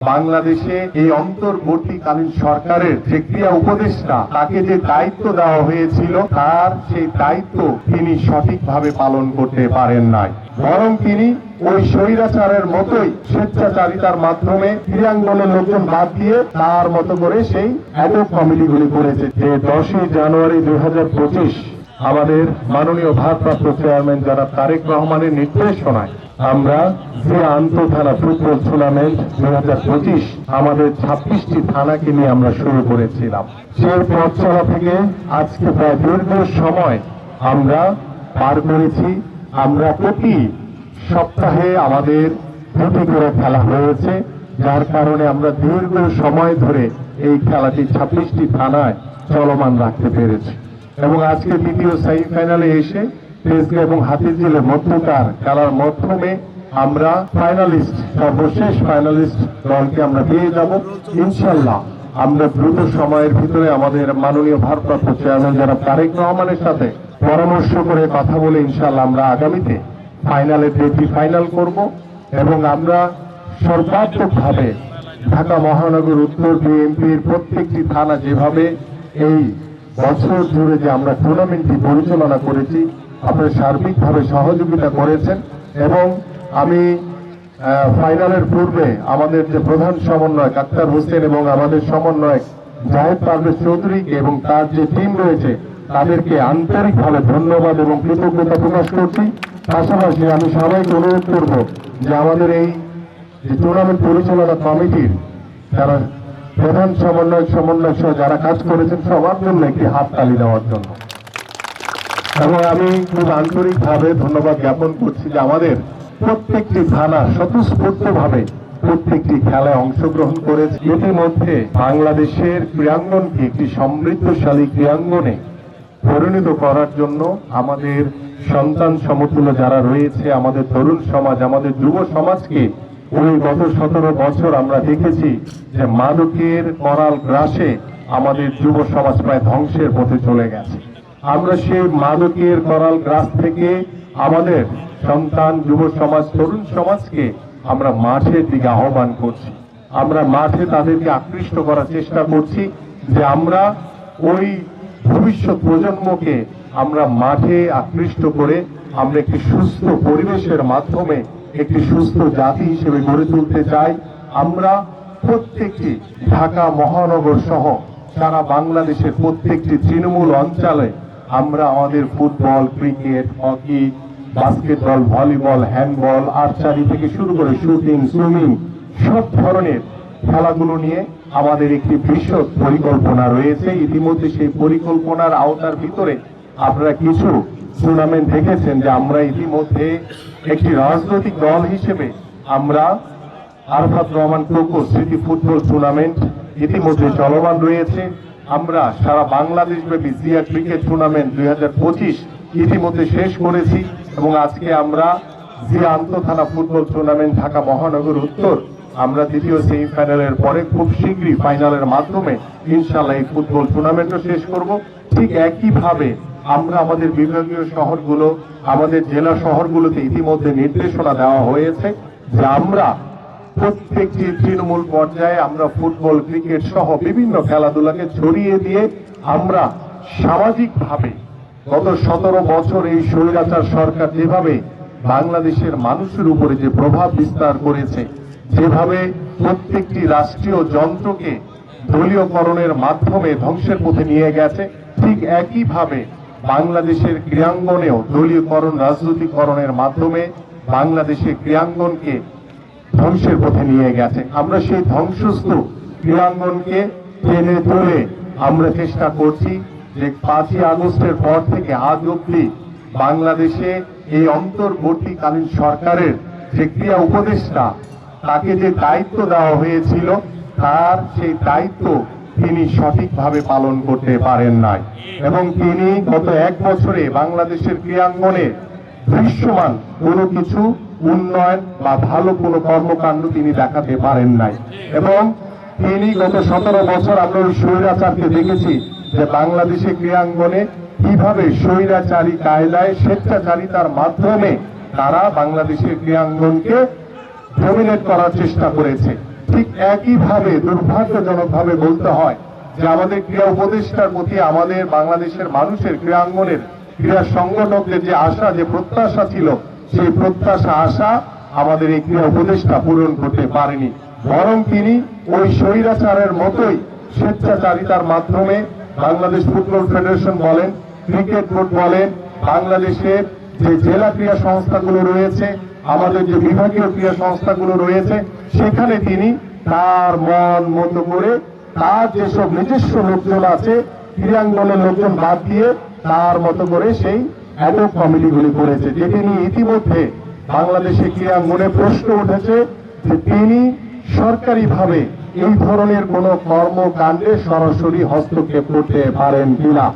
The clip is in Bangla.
বাংলাদেশে এই অন্তর্বর্তীকালীন সরকারের যে ক্রিয়া উপদেষ্টা তাকে যে দায়িত্ব দেওয়া হয়েছিল তার সেই দায়িত্ব তিনি সঠিকভাবে পালন করতে পারেন নাই, বরং তিনি ওই স্বৈরাচারের মতোই স্বেচ্ছাচারিতার মাধ্যমে ক্রীড়াঙ্গনের লোকজন বাদ দিয়ে তার মতো করে সেই অ্যাডহক কমিটিগুলি করেছে। যে 10ই জানুয়ারি 2025 আমাদের মাননীয় ভারপ্রাপ্ত চেয়ারম্যান যারা তারেক রহমানের নির্দেশনায় আমরা যে আন্তঃথানা ফুটবল টুর্নামেন্ট 2025 আমাদের 26টি থানাকে নিয়ে আমরা শুরু করেছিলাম। সেই পথ চলা থেকে আজকে প্রায় দীর্ঘ সময় আমরা পার করেছি। আমরা প্রতি সপ্তাহে আমাদের দুটি করে খেলা হয়েছে, যার কারণে আমরা দীর্ঘ সময় ধরে এই খেলাটি 26টি থানায় চলমান রাখতে পেরেছি এবং আজকে দ্বিতীয় সেমিফাইনালে এসে তেজগাঁ এবং হাতিরঝিলের মধ্যকার খেলার মাধ্যমে আমরা ফাইনালিস্ট, সর্বশেষ ফাইনালিস্ট দলকে আমরা পেয়ে যাব ইনশাল্লাহ। আমরা দ্রুত সময়ের ভিতরে আমাদের মাননীয় ভারপ্রাপ্ত চেয়ারম্যান যারা তারেক রহমানের সাথে পরামর্শ করে কথা বলে ইনশাল্লাহ আমরা আগামীতে ফাইনালের ডেটটি ফাইনাল করব এবং আমরা সর্বাত্মকভাবে ঢাকা মহানগর উত্তর বিএনপির প্রত্যেকটি থানা যেভাবে এই বছর জুড়ে যে আমরা টুর্নামেন্টটি পরিচালনা করেছি আপনারা সার্বিকভাবে সহযোগিতা করেছেন এবং আমি ফাইনালের পূর্বে আমাদের যে প্রধান সমন্বয়ক আক্তার হোসেন এবং আমাদের সমন্বয়ক জাহেদ পারভেজ চৌধুরীকে এবং তার যে টিম রয়েছে তাদেরকে আন্তরিকভাবে ধন্যবাদ এবং কৃতজ্ঞতা প্রকাশ করছি। পাশাপাশি আমি সবাইকে অনুরোধ করব যে আমাদের এই যে টুর্নামেন্ট পরিচালনা কমিটির যারা প্রধান সমন্বয়ক সহ যারা কাজ করেছেন সবার জন্য একটি হাততালি দেওয়ার জন্য এবং আমি খুব আন্তরিকভাবে ধন্যবাদ জ্ঞাপন করছি যে আমাদের প্রত্যেকটি থানা স্বতঃস্ফূর্তভাবে প্রত্যেকটি খেলায় অংশগ্রহণ করেছে। ইতিমধ্যে বাংলাদেশের ক্রীড়াঙ্গনকে একটি সমৃদ্ধশালী ক্রীড়াঙ্গনে পরিণত করার জন্য আমাদের সন্তান সমতুল্য যারা রয়েছে আমাদের তরুণ সমাজ, আমাদের যুব সমাজকে ওই গত 17 বছর আমরা দেখেছি যে মাদকের করাল গ্রাসে আমাদের যুব সমাজ প্রায় ধ্বংসের পথে চলে গেছে। আমরা সেই মাদকের করাল গ্রাস থেকে আমাদের সন্তান যুব সমাজ তরুণ সমাজকে আমরা মাঠের দিকে আহ্বান করছি। আমরা মাঠে তাদেরকে আকৃষ্ট করার চেষ্টা করছি যে আমরা ওই ভবিষ্যৎ প্রজন্মকে আমরা মাঠে আকৃষ্ট করে আমরা একটি সুস্থ পরিবেশের মাধ্যমে একটি সুস্থ জাতি হিসেবে গড়ে তুলতে চাই। আমরা প্রত্যেকটি ঢাকা মহানগর সহ সারা বাংলাদেশের প্রত্যেকটি তৃণমূল অঞ্চলে আমরা আমাদের football, cricket, hockey, basketball, volleyball, handball, archery থেকে শুরু করে শুটিং, সুইমিং সব ধরনের খেলাগুলো নিয়ে আমাদের একটি বিশদ পরিকল্পনা রয়েছে। ইতিমধ্যে সেই পরিকল্পনার আওতার ভিতরে আপনারা কিছু টুর্নামেন্ট দেখেছেন যে আমরা ইতিমধ্যে একটি রাজনৈতিক দল হিসেবে আমরা আরাফাত রহমান কোকো স্মৃতি ফুটবল টুর্নামেন্ট ইতিমধ্যে চলমান রয়েছে। আমরা সারা বাংলাদেশব্যাপী জিয়া ক্রিকেট টুর্নামেন্ট 2025 ইতিমধ্যে শেষ করেছি এবং আজকে আমরা জিয়া আন্তঃথানা ফুটবল টুর্নামেন্ট ঢাকা মহানগর উত্তর আমরা দ্বিতীয় সেমিফাইনালের পরে খুব শীঘ্রই ফাইনালের মাধ্যমে ইনশাআল্লাহ এই ফুটবল টুর্নামেন্টও শেষ করব। ঠিক একইভাবে আমরা আমাদের বিভাগীয় শহরগুলো, আমাদের জেলা শহরগুলোতে ইতিমধ্যে নির্দেশনা দেওয়া হয়েছে যে আমরা প্রত্যেকটি তৃণমূল পর্যায়ে আমরা ফুটবল, ক্রিকেট সহ বিভিন্ন খেলাধুলাকে ছড়িয়ে দিয়ে আমরা সামাজিকভাবে গত 17 বছর এই স্বৈরাচার সরকার যেভাবে বাংলাদেশের মানুষের উপরে যে প্রভাব বিস্তার করেছে, যেভাবে প্রত্যেকটি রাষ্ট্রীয় যন্ত্রকে দলীয়করণের মাধ্যমে ধ্বংসের পথে নিয়ে গেছে, ঠিক একইভাবে বাংলাদেশের ক্রীড়াঙ্গনেও দলীয়করণ, রাজনৈতিকরণের মাধ্যমে বাংলাদেশের ক্রীড়াঙ্গনকে ধ্বংসের পথে নিয়ে গেছে। আমরা সেই ধ্বংসস্তূপ ক্রীড়াঙ্গনকে টেনে তুলে আমরা চেষ্টা করছি যে 5ই আগস্টের পর থেকে আজ অব্দি বাংলাদেশে এই অন্তর্বর্তীকালীন সরকারের যে ক্রিয়া উপদেষ্টা তাকে যে দায়িত্ব দেওয়া হয়েছিল তার সেই দায়িত্ব তিনি সঠিকভাবে পালন করতে পারেন নাই এবং তিনি গত 1 বছরে বাংলাদেশের ক্রীড়াঙ্গনে দৃশ্যমান কোনো কিছু উন্নয়ন বা ভালো কোনো কর্মকাণ্ড তিনি দেখাতে পারেন নাই এবং তিনি গত 17 বছর আমরা ওই স্বৈরাচারকে দেখেছি যে বাংলাদেশে ক্রীড়াঙ্গনে কিভাবে স্বৈরাচারী কায়দায় স্বেচ্ছাচারিতার মাধ্যমে তারা বাংলাদেশের ক্রীড়াঙ্গনকে ডমিনেট করার চেষ্টা করেছে। ঠিক একইভাবে দুর্ভাগ্যজনকভাবে বলতে হয় যে আমাদের ক্রীড়া উপদেষ্টার প্রতি আমাদের বাংলাদেশের মানুষের ক্রীড়াঙ্গনের ক্রীড়া সংগঠকদের যে আশা যে প্রত্যাশা ছিল, সেই প্রত্যাশা আশা আমাদের এই ক্রীড়া উপদেষ্টা পূরণ করতে পারেনি। বরং তিনি ওই স্বৈরাচারের মতোই স্বেচ্ছাচারিতার মাধ্যমে বাংলাদেশ ফুটবল ফেডারেশন বলেন, ক্রিকেট বোর্ড বলেন, বাংলাদেশের যে জেলা ক্রীড়া সংস্থাগুলো রয়েছে, আমাদের যে বিভাগীয় ক্রীড়া সংস্থাগুলো রয়েছে, সেখানে তিনি তার মন মতো করে তার যেসব নিজস্ব লোকজন আছে, ক্রীড়াঙ্গনের লোকজন বাদ দিয়ে তার মতো করে সেই অ্যাডহক কমিটিগুলি করেছে, যেটি নিয়ে ইতিমধ্যে বাংলাদেশে ক্রীড়াঙ্গনে প্রশ্ন উঠেছে যে তিনি সরকারিভাবে এই ধরনের কোন কর্মকাণ্ডে সরাসরি হস্তক্ষেপ করতে পারেন কিনা।